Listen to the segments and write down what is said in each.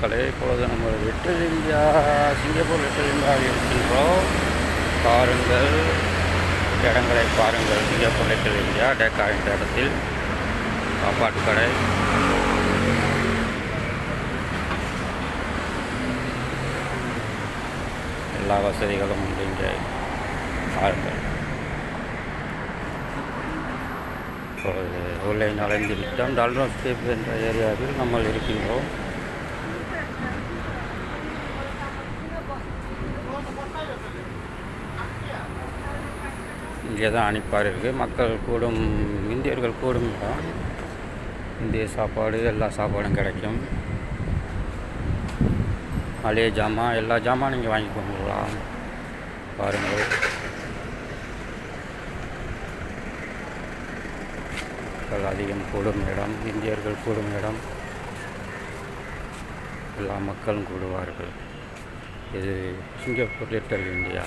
மக்களே, இப்பொழுது நம்ம லிட்டில் இந்தியா, சிங்கப்பூர் லிட்டில் இந்தியாவில் இருக்கின்றோம். பாருங்கள், இடங்களை பாருங்கள். சிங்கப்பூர் லிட்டில் இந்தியா டேக்கா என்ற இடத்தில் சாப்பாட்டு கடை. எல்லா வசதிகளும் உண்டு இங்கே. பாருங்கள், இப்பொழுது உள்ளே நுழைந்து விட்டோம். டால்ரோன் ஸ்டேப் என்ற ஏரியாவில் நம்ம இருக்கின்றோம். இங்கே தான் அனுப்பார் இருக்குது. மக்கள் கூடும், இந்தியர்கள் கூடும் இடம். இந்திய சாப்பாடு, எல்லா சாப்பாடும் கிடைக்கும். மளிகை ஜாமான், எல்லா ஜாமான் நீங்கள் வாங்கி கொண்டுலாம். பாருங்கள், மக்கள் அதிகம் கூடும் இடம், இந்தியர்கள் கூடும் இடம். எல்லா மக்களும் கூடுவார்கள். இது சிங்கப்பூர் லிட்டில் இந்தியா.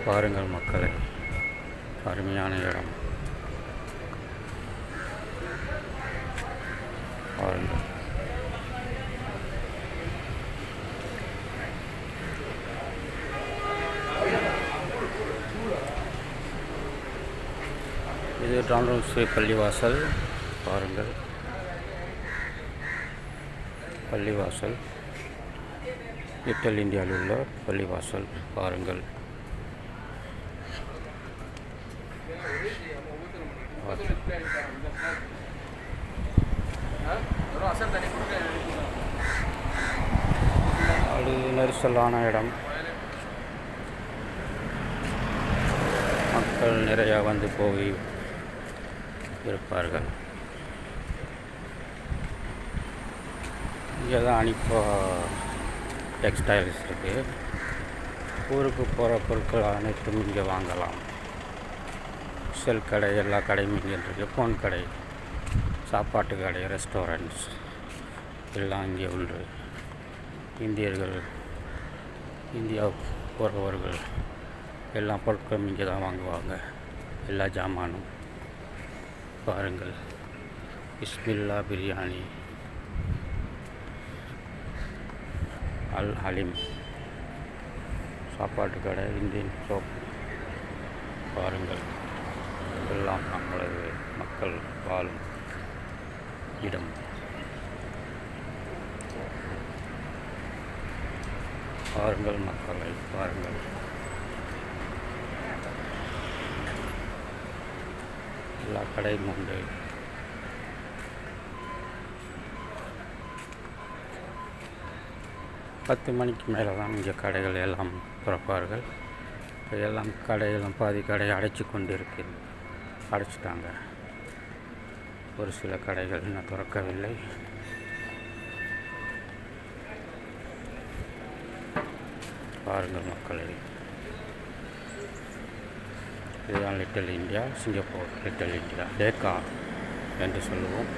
பாருங்கள் மக்களை, அருமையான இடம். பாருங்கள், இது டால்ரோன் ஸ்ரீ பள்ளிவாசல். பாருங்கள், பள்ளிவாசல் லிட்டில் இந்தியாவில் உள்ள பள்ளிவாசல். பாருங்கள், அது நெரிசலான இடம். மக்கள் நிறையா வந்து போய் இருப்பார்கள். இங்கே தான் அனிப்பா டெக்ஸ்டைல்ஸ் இருக்குது. ஊருக்கு போகிற பொருட்கள் அனைத்தும் இங்கே வாங்கலாம். செல் கடை, எல்லா கடையும் இங்கே இருக்குது. ஃபோன் கடை, சாப்பாட்டு கடை, ரெஸ்டாரண்ட்ஸ் எல்லாம் இங்கே உண்டு. இந்தியர்கள், இந்தியா போகிறவர்கள் எல்லா பொருட்களும் இங்கே தான் வாங்குவாங்க. எல்லா ஜாமானும். பாருங்கள், பிஸ்மில்லா பிரியாணி, அல் ஹலீம் சாப்பாட்டு கடை, இந்தியன் சோப். பாருங்கள், எல்லாம் நம்மளது மக்கள் வாழும் இடம். பாருங்கள் மக்களை, பாருங்கள். எல்லா கடையும் உண்டு. பத்து மணிக்கு மேலே தான் இங்கே கடைகள் எல்லாம் திறப்பார்கள். எல்லாம் கடையெல்லாம் பாதி கடை அடைச்சி கொண்டு இருக்குது. அடைச்சிட்டாங்க. ஒரு சில கடைகள் இன்னும் திறக்கவில்லை. பாருங்கள் மக்களை, இதுதான் little India, Singapore little India, Tekka என்று சொல்லுவோம்.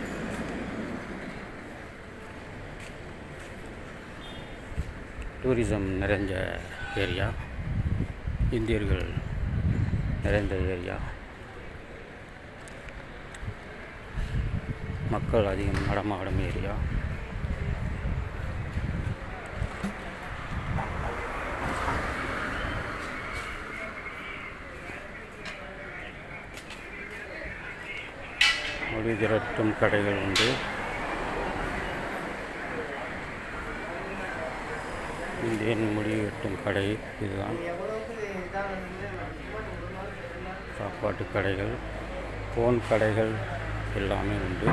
டூரிசம் நிறைந்த ஏரியா, இந்தியர்கள் நிறைந்த ஏரியா, மக்கள் அதிகம் நடமாடும் ஏரியா. மொழி திரட்டும் கடைகள் உண்டு. இந்தியன் மொழி வெட்டும் கடை இதுதான். சாப்பாட்டு கடைகள், ஃபோன் கடைகள் எல்லாமே உண்டு.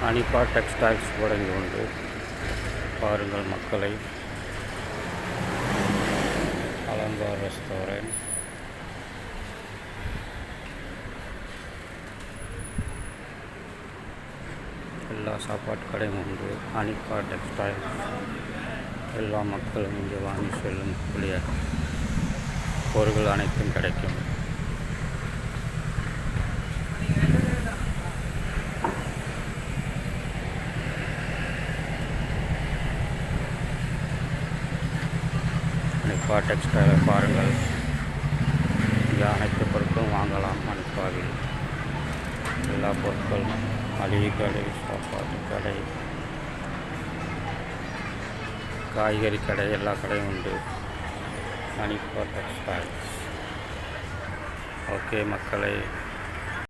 அனிப்பா டெக்ஸ்டைல்ஸ் கூட இங்கே உண்டு. பாருங்கள் மக்களை, அலங்கார் ரெஸ்டாரண்ட். எல்லா சாப்பாட்டு கடையும் உண்டு. அனிப்பா டெக்ஸ்டைல்ஸ். எல்லா மக்களும் இங்கே வாங்கி செல்லக்கூடிய பொருட்கள் அனைத்தும் கிடைக்கும். அனிப்பா டெக்ஸ்டைலை பாருங்கள். இங்கே அனைத்து பொருட்களும் வாங்கலாம். அனிப்பாவில் எல்லா பொருட்களும் மளிகை கடை, சாப்பாட்டு கடை, காய்கறி கடை, எல்லா கடையும் உண்டு. மணிப்பா டெக்ஸ்டைல்ஸ். ஓகே மக்களை,